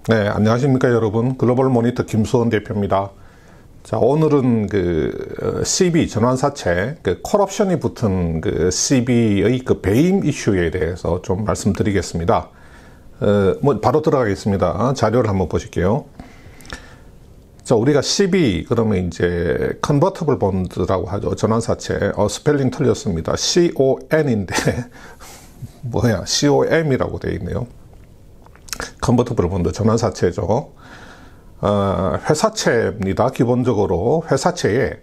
네, 안녕하십니까 여러분. 글로벌 모니터 김수원 대표입니다. 자, 오늘은 CB 전환사채, 콜옵션이 붙은 CB의 배임 이슈에 대해서 좀 말씀드리겠습니다. 바로 들어가겠습니다. 자료를 한번 보실게요. 자, 우리가 CB, 그러면 이제 컨버터블 본드라고 하죠. 전환사채. 스펠링 틀렸습니다. CON인데, COM이라고 되어 있네요. 컨버터블 본드 전환사채죠. 회사채입니다. 기본적으로 회사채에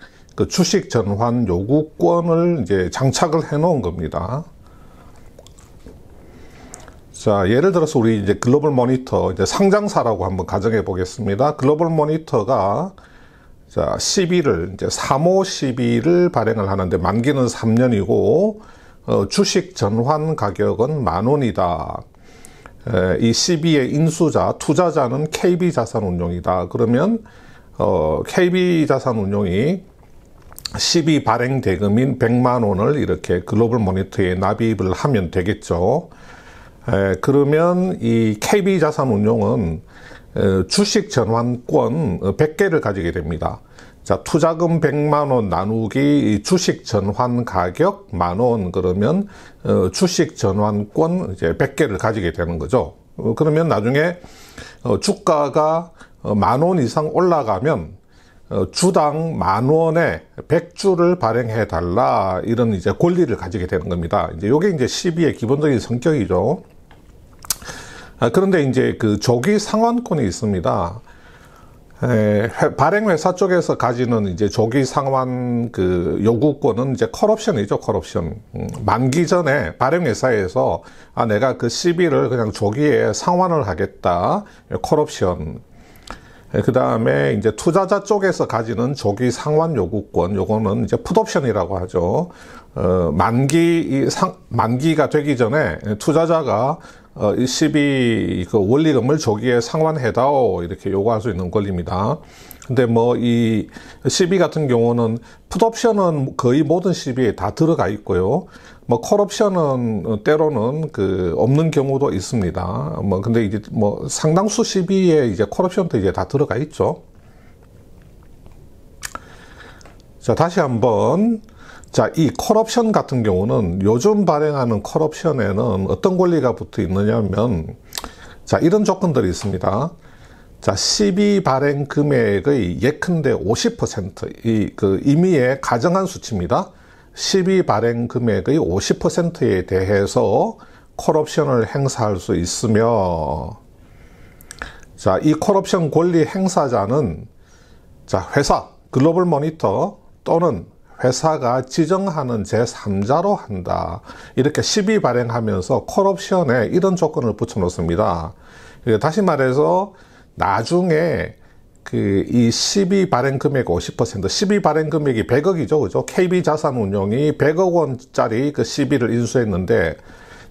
주식 전환 요구권을 이제 장착을 해 놓은 겁니다. 자, 예를 들어서 우리 이제 글로벌 모니터 이제 상장사라고 한번 가정해 보겠습니다. 글로벌 모니터가 자, CB를 이제 3호 CB를 발행을 하는데 만기는 3년이고 주식 전환 가격은 10,000원이다. 이 CB의 인수자, 투자자는 KB자산운용이다. 그러면 KB자산운용이 CB 발행 대금인 100만 원을 이렇게 글로벌 모니터에 납입을 하면 되겠죠. 그러면 이 KB자산운용은 주식 전환권 100개를 가지게 됩니다. 자, 투자금 100만 원 나누기 주식 전환 가격 10,000원, 그러면 주식 전환권 이제 100개를 가지게 되는 거죠. 그러면 나중에 주가가 10,000원 이상 올라가면 주당 10,000원에 100주를 발행해 달라, 이런 이제 권리를 가지게 되는 겁니다. 이제 요게 이제 CB의 기본적인 성격이죠. 그런데 이제 조기 상환권이 있습니다. 발행회사 쪽에서 가지는 이제 조기 상환 요구권은 이제 콜옵션이죠, 콜옵션. 만기 전에 발행회사에서 내가 CB를 그냥 조기에 상환을 하겠다, 콜옵션. 그 다음에 이제 투자자 쪽에서 가지는 조기 상환 요구권, 요거는 이제 풋옵션이라고 하죠. 만기가 되기 전에 투자자가 이 CB 원리금을 조기에 상환해다오, 이렇게 요구할 수 있는 권리입니다. 근데 이 CB 같은 경우는 풋옵션은 거의 모든 CB에 다 들어가 있고요. 콜옵션은 때로는 없는 경우도 있습니다. 근데 이제 상당수 CB에 이제 콜옵션도 이제 다 들어가 있죠. 자, 다시 한번. 자, 이 콜옵션 같은 경우는 요즘 발행하는 콜옵션에는 어떤 권리가 붙어 있느냐면, 자, 이런 조건들이 있습니다. 자, CB 발행 금액의 예컨대 50%, 임의의 가정한 수치입니다. CB 발행 금액의 50%에 대해서 콜옵션을 행사할 수 있으며, 자, 이 콜옵션 권리 행사자는, 자, 회사, 글로벌 모니터 또는 회사가 지정하는 제3자로 한다. 이렇게 CB 발행하면서 콜옵션에 이런 조건을 붙여 놓습니다. 다시 말해서 나중에 이 CB 발행 금액 50%, CB 발행 금액이 100억이죠, 그죠? KB자산운용이 100억 원짜리 CB를 인수했는데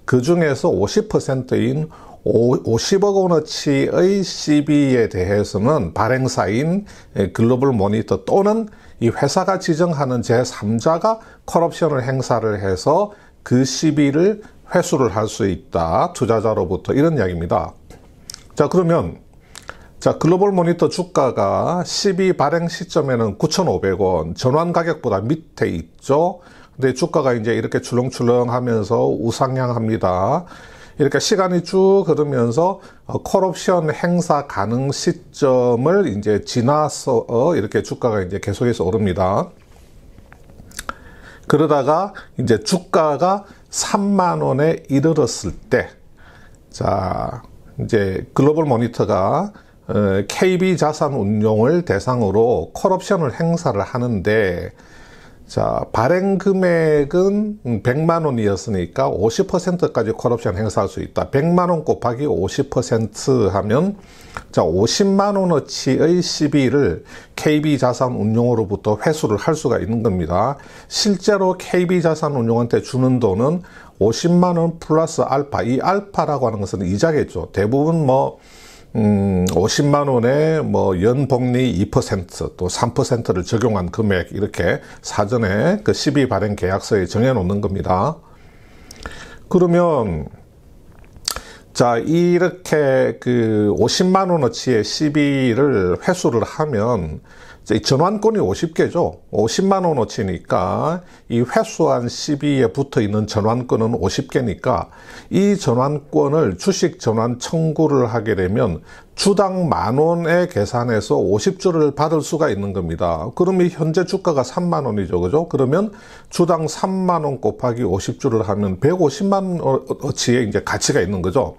그 중에서 50%인 50억 원어치의 CB에 대해서는 발행사인 글로벌 모니터 또는 이 회사가 지정하는 제3자가 콜옵션을 행사를 해서 그 CB를 회수를 할 수 있다, 투자자로부터, 이런 이야기입니다. 자, 그러면 자, 글로벌 모니터 주가가 CB 발행 시점에는 9,500원, 전환 가격보다 밑에 있죠. 근데 주가가 이제 이렇게 출렁출렁 하면서 우상향합니다. 이렇게 시간이 쭉 흐르면서 콜옵션 행사 가능 시점을 이제 지나서 이렇게 주가가 이제 계속해서 오릅니다. 그러다가 이제 주가가 3만 원에 이르렀을 때, 자, 이제 글로벌 모니터가 KB자산운용을 대상으로 콜옵션을 행사를 하는데, 자, 발행 금액은 100만 원이었으니까 50%까지 콜옵션 행사할 수 있다. 100만 원 곱하기 50% 하면, 자, 50만 원어치의 CB를 KB자산운용으로부터 회수를 할 수가 있는 겁니다. 실제로 KB자산운용한테 주는 돈은 50만 원 플러스 알파, 이 알파라고 하는 것은 이자겠죠. 대부분 50만 원에 연복리 2% 또 3%를 적용한 금액, 이렇게 사전에 CB 발행 계약서에 정해 놓는 겁니다. 그러면 자, 이렇게 그 50만 원어치의 시비를 회수를 하면 이 전환권이 50개죠. 50만 원어치니까 이 회수한 시비에 붙어 있는 전환권은 50개니까 이 전환권을 주식 전환 청구를 하게 되면 주당 10,000원에 계산해서 50주를 받을 수가 있는 겁니다. 그러면 현재 주가가 3만 원이죠. 그죠? 그러면 주당 3만 원 곱하기 50주를 하면 150만 원어치의 이제 가치가 있는 거죠.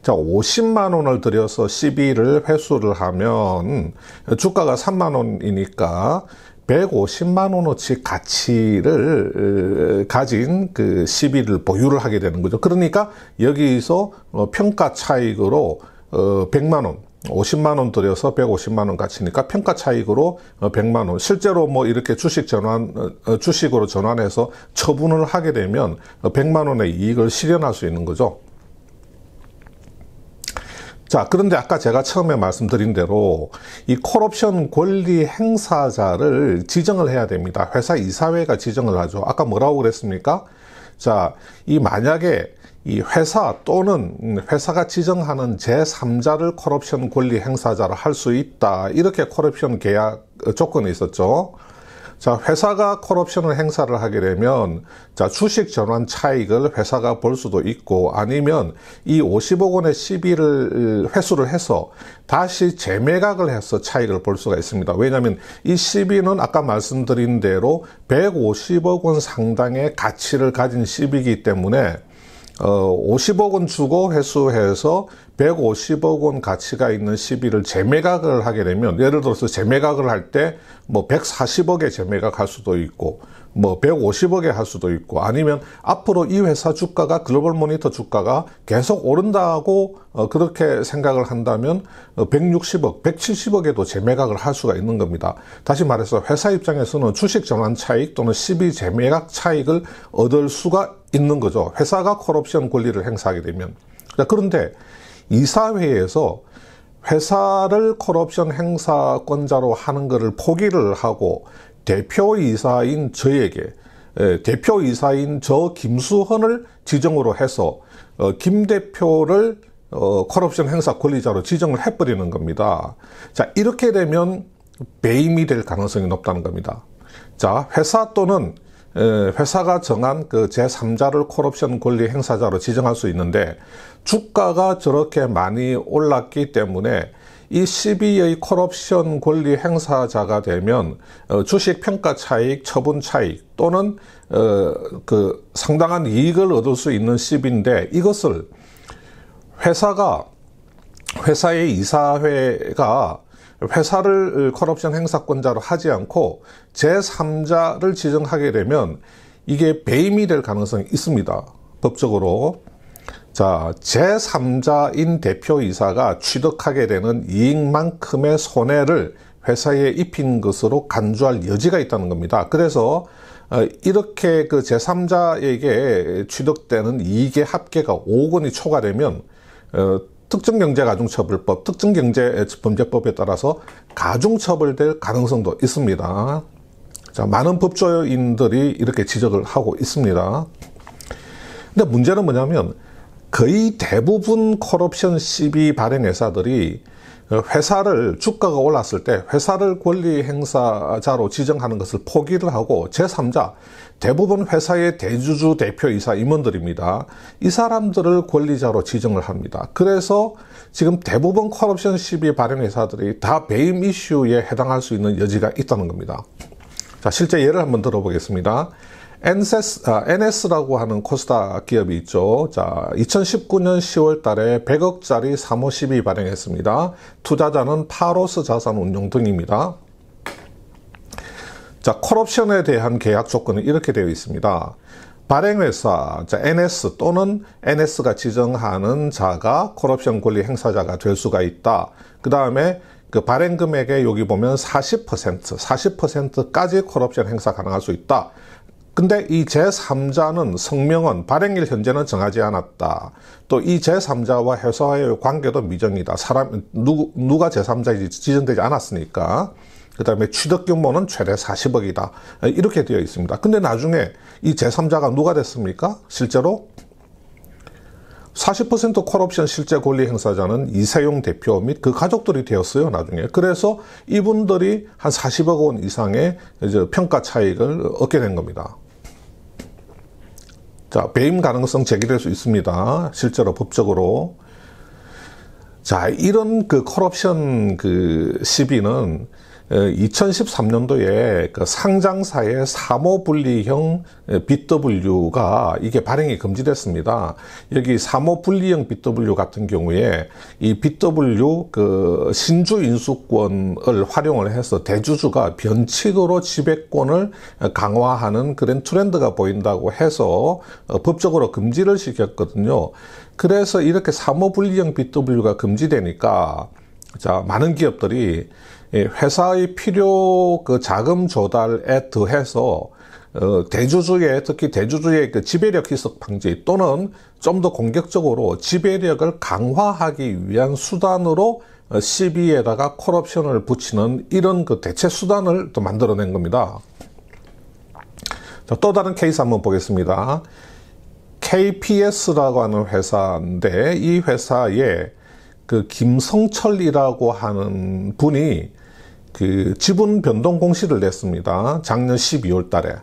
자, 50만 원을 들여서 시비를 회수를 하면 주가가 3만 원이니까 150만 원어치 가치를 가진 그 시비를 보유를 하게 되는 거죠. 그러니까 여기서 평가 차익으로 100만 원, 50만 원 들여서 150만 원 가치니까 평가 차익으로 100만 원. 실제로 뭐 이렇게 주식으로 전환해서 처분을 하게 되면 100만 원의 이익을 실현할 수 있는 거죠. 자, 그런데 아까 제가 처음에 말씀드린 대로 이 콜옵션 권리 행사자를 지정을 해야 됩니다. 회사 이사회가 지정을 하죠. 아까 뭐라고 그랬습니까? 자, 만약에 이 회사 또는 회사가 지정하는 제3자를 콜옵션 권리 행사자를 할 수 있다. 이렇게 콜옵션 계약 조건이 있었죠. 자, 회사가 콜옵션을 행사를 하게 되면, 자, 주식 전환 차익을 회사가 볼 수도 있고, 아니면 이 50억 원의 시비를 회수를 해서 다시 재매각을 해서 차익을 볼 수가 있습니다. 왜냐하면 이 시비는 아까 말씀드린 대로 150억 원 상당의 가치를 가진 시비이기 때문에 50억 원 주고 회수해서 150억 원 가치가 있는 시비를 재매각을 하게 되면, 예를 들어서 재매각을 할 때 뭐 140억에 재매각할 수도 있고 뭐 150억에 할 수도 있고, 아니면 앞으로 이 회사 주가가 글로벌 모니터 주가가 계속 오른다고 그렇게 생각을 한다면 160억, 170억에도 재매각을 할 수가 있는 겁니다. 다시 말해서 회사 입장에서는 주식 전환 차익 또는 시비 재매각 차익을 얻을 수가 있는 거죠. 회사가 콜옵션 권리를 행사하게 되면. 그런데 이사회에서 회사를 콜옵션 행사권자로 하는 것을 포기를 하고 대표이사인 저에게, 대표이사인 저 김수헌을 지정으로 해서 김 대표를 콜옵션 행사 권리자로 지정을 해버리는 겁니다. 자, 이렇게 되면 배임이 될 가능성이 높다는 겁니다. 자, 회사 또는 회사가 정한 그 제3자를 콜옵션 권리 행사자로 지정할 수 있는데, 주가가 저렇게 많이 올랐기 때문에 이 시비의 콜옵션 권리 행사자가 되면 주식 평가 차익, 처분 차익 또는 그 상당한 이익을 얻을 수 있는 시비인데, 이것을 회사의 이사회가 회사를 콜옵션 행사권자로 하지 않고 제3자를 지정하게 되면 이게 배임이 될 가능성이 있습니다. 법적으로. 자, 제3자인 대표이사가 취득하게 되는 이익만큼의 손해를 회사에 입힌 것으로 간주할 여지가 있다는 겁니다. 그래서 이렇게 그 제3자에게 취득되는 이익의 합계가 5억 원이 초과되면 특정경제가중처벌법, 특정경제범죄법에 따라서 가중처벌될 가능성도 있습니다. 자, 많은 법조인들이 이렇게 지적을 하고 있습니다. 근데 문제는 뭐냐면 거의 대부분 콜옵션 시비 발행 회사들이 회사를 주가가 올랐을 때 회사를 권리 행사자로 지정하는 것을 포기를 하고 제3자, 대부분 회사의 대주주 대표이사 임원들입니다. 이 사람들을 권리자로 지정을 합니다. 그래서 지금 대부분 콜옵션 시비 발행 회사들이 다 배임 이슈에 해당할 수 있는 여지가 있다는 겁니다. 자, 실제 예를 한번 들어보겠습니다. NS라고 하는 코스닥 기업이 있죠. 자, 2019년 10월 달에 100억짜리 사모 시비 발행했습니다. 투자자는 파로스 자산운용 등입니다. 자, 콜옵션에 대한 계약 조건은 이렇게 되어 있습니다. 발행회사, 자, NS 또는 NS가 지정하는 자가 콜옵션 권리 행사자가 될 수가 있다. 그 다음에 그 발행 금액에 여기 보면 40%까지 콜옵션 행사 가능할 수 있다. 근데 이 제3자는 성명은 발행일 현재는 정하지 않았다. 또 이 제3자와 회사와의 관계도 미정이다. 누가 제3자인지 지정되지 않았으니까. 그 다음에 취득 규모는 최대 40억이다. 이렇게 되어 있습니다. 근데 나중에 이 제3자가 누가 됐습니까? 실제로 40% 콜옵션 실제 권리 행사자는 이세용 대표 및 그 가족들이 되었어요, 나중에. 그래서 이분들이 한 40억 원 이상의 이제 평가 차익을 얻게 된 겁니다. 자, 배임 가능성 제기될 수 있습니다. 실제로 법적으로. 자, 이런 그 콜옵션 그 시비는 2013년도에 그 상장사의 사모분리형 BW가 이게 발행이 금지됐습니다. 여기 사모분리형 BW 같은 경우에 이 BW 그 신주 인수권을 활용을 해서 대주주가 변칙으로 지배권을 강화하는 그런 트렌드가 보인다고 해서 법적으로 금지를 시켰거든요. 그래서 이렇게 사모분리형 BW가 금지되니까 자, 많은 기업들이 회사의 필요 그 자금 조달에 더해서 대주주의 특히 대주주의 그 지배력 희석 방지 또는 좀 더 공격적으로 지배력을 강화하기 위한 수단으로 CB에다가 콜옵션을 붙이는 이런 그 대체 수단을 또 만들어낸 겁니다. 자, 또 다른 케이스 한번 보겠습니다. KPS라고 하는 회사인데 이 회사에 그 김성철이라고 하는 분이 그 지분 변동 공시를 냈습니다. 작년 12월 달에.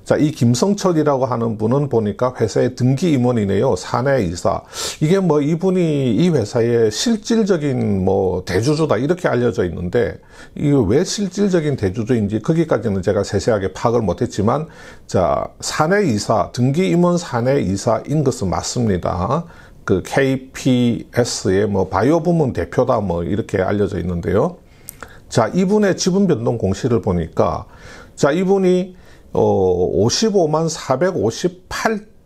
자, 이 김성철이라고 하는 분은 보니까 회사의 등기 임원이네요. 사내이사. 이게 뭐 이분이 이 회사의 실질적인 뭐 대주주다 이렇게 알려져 있는데 이게 왜 실질적인 대주주인지 거기까지는 제가 세세하게 파악을 못했지만 자, 사내이사, 등기 임원 사내이사인 것은 맞습니다. 그 KPS의 뭐 바이오 부문 대표다 뭐 이렇게 알려져 있는데요. 자, 이분의 지분 변동 공시를 보니까 자, 이분이 55만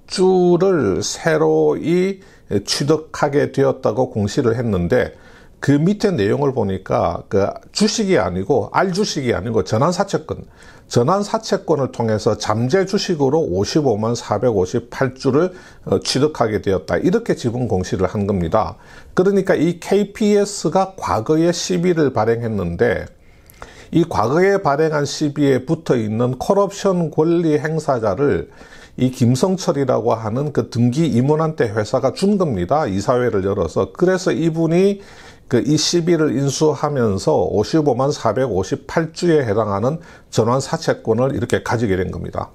458주를 새로이 취득하게 되었다고 공시를 했는데 그 밑에 내용을 보니까 그 주식이 아니고 알주식이 아니고 전환사채권을 통해서 잠재 주식으로 55만 458주를 취득하게 되었다. 이렇게 지분 공시를 한 겁니다. 그러니까 이 KPS가 과거에 시비를 발행했는데 이 과거에 발행한 시비에 붙어 있는 콜옵션 권리 행사자를 이 김성철이라고 하는 그 등기 임원한테 회사가 준 겁니다. 이사회를 열어서. 그래서 이분이 그 이 시비를 인수하면서 55만 458주에 해당하는 전환사채권을 이렇게 가지게 된 겁니다.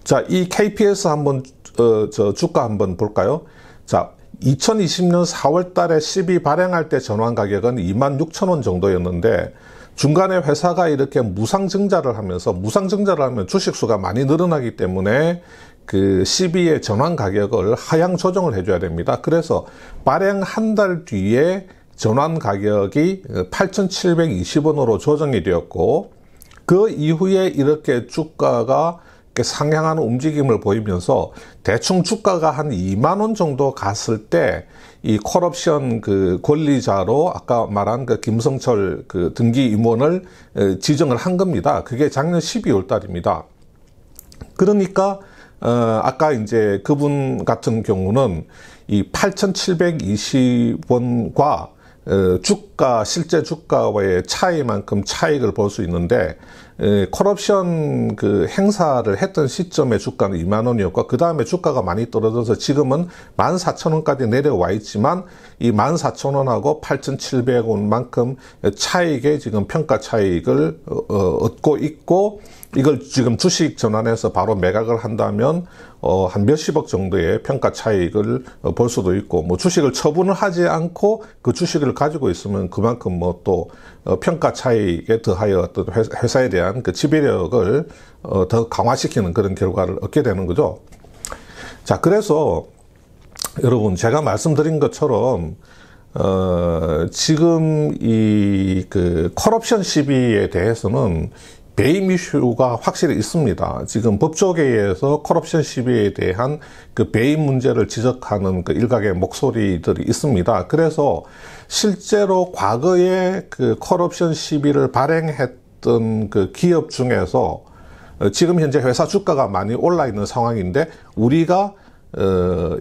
자, 이 KPS 한번, 주가 한번 볼까요? 자, 2020년 4월 달에 시비 발행할 때 전환 가격은 26,000원 정도였는데 중간에 회사가 이렇게 무상증자를 하면 주식수가 많이 늘어나기 때문에 그 CB의 전환 가격을 하향 조정을 해줘야 됩니다. 그래서 발행 한 달 뒤에 전환 가격이 8,720원으로 조정이 되었고 그 이후에 이렇게 주가가 상향하는 움직임을 보이면서 대충 주가가 한 2만 원 정도 갔을 때 이 콜옵션 그 권리자로 아까 말한 그 김성철 그 등기 임원을 지정을 한 겁니다. 그게 작년 12월 달입니다. 그러니까 아까 이제 그분 같은 경우는 이 8,720원과 실제 주가와의 차이만큼 차익을 볼 수 있는데, 콜옵션 그 행사를 했던 시점에 주가는 2만 원이었고, 그 다음에 주가가 많이 떨어져서 지금은 14,000원까지 내려와 있지만, 이 14,000원하고 8,700원만큼 차익의 지금 평가 차익을 얻고 있고, 이걸 지금 주식 전환해서 바로 매각을 한다면 한 몇십억 정도의 평가 차익을 볼 수도 있고, 뭐 주식을 처분을 하지 않고 그 주식을 가지고 있으면 그만큼 뭐 또 평가 차익에 더하여 어떤 회사에 대한 그 지배력을 더 강화시키는 그런 결과를 얻게 되는 거죠. 자, 그래서 여러분 제가 말씀드린 것처럼 지금 이 그 콜옵션 시비에 대해서는 배임 이슈가 확실히 있습니다. 지금 법조계에서 콜옵션 시비에 대한 그 배임 문제를 지적하는 그 일각의 목소리들이 있습니다. 그래서 실제로 과거에 그 콜옵션 시비를 발행했던 그 기업 중에서 지금 현재 회사 주가가 많이 올라 있는 상황인데 우리가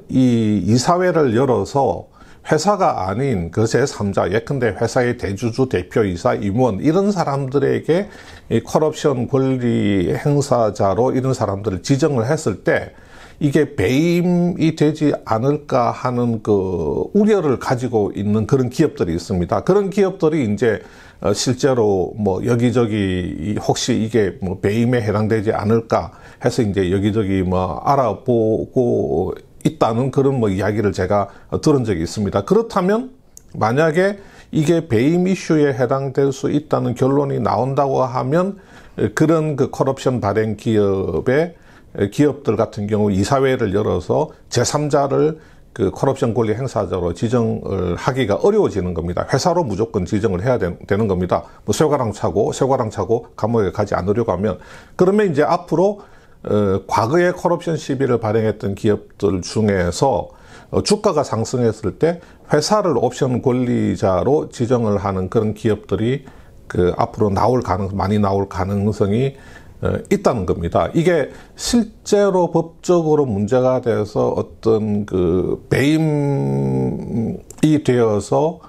이 이사회를 열어서 회사가 아닌 그 제3자, 예컨대 회사의 대주주, 대표이사, 임원 이런 사람들에게 이 콜옵션 권리 행사자로 이런 사람들을 지정을 했을 때 이게 배임이 되지 않을까 하는 그 우려를 가지고 있는 그런 기업들이 있습니다. 그런 기업들이 이제 실제로 뭐 여기저기 혹시 이게 뭐 배임에 해당되지 않을까 해서 이제 여기저기 뭐 알아보고 있다는 그런 뭐 이야기를 제가 들은 적이 있습니다. 그렇다면 만약에 이게 배임 이슈에 해당될 수 있다는 결론이 나온다고 하면 그런 그 커럽션 발행 기업들 같은 경우 이사회를 열어서 제3자를 그 커럽션 권리 행사자로 지정을 하기가 어려워지는 겁니다. 회사로 무조건 지정을 해야 되는 겁니다. 뭐 쇠가랑 차고 감옥에 가지 않으려고 하면 그러면 이제 앞으로 과거에 커럽션 시비를 발행했던 기업들 중에서 주가가 상승했을 때 회사를 옵션 권리자로 지정을 하는 그런 기업들이 그 앞으로 많이 나올 가능성이 있다는 겁니다. 이게 실제로 법적으로 문제가 돼서 어떤 그 배임이 되어서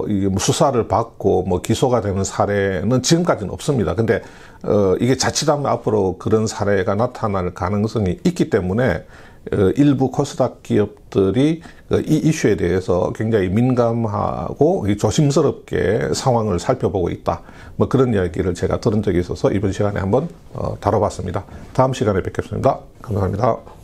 이게 수사를 받고 기소가 되는 사례는 지금까지는 없습니다. 근데 이게 자칫하면 앞으로 그런 사례가 나타날 가능성이 있기 때문에 일부 코스닥 기업들이 이 이슈에 대해서 굉장히 민감하고 조심스럽게 상황을 살펴보고 있다. 그런 이야기를 제가 들은 적이 있어서 이번 시간에 한번 다뤄봤습니다. 다음 시간에 뵙겠습니다. 감사합니다.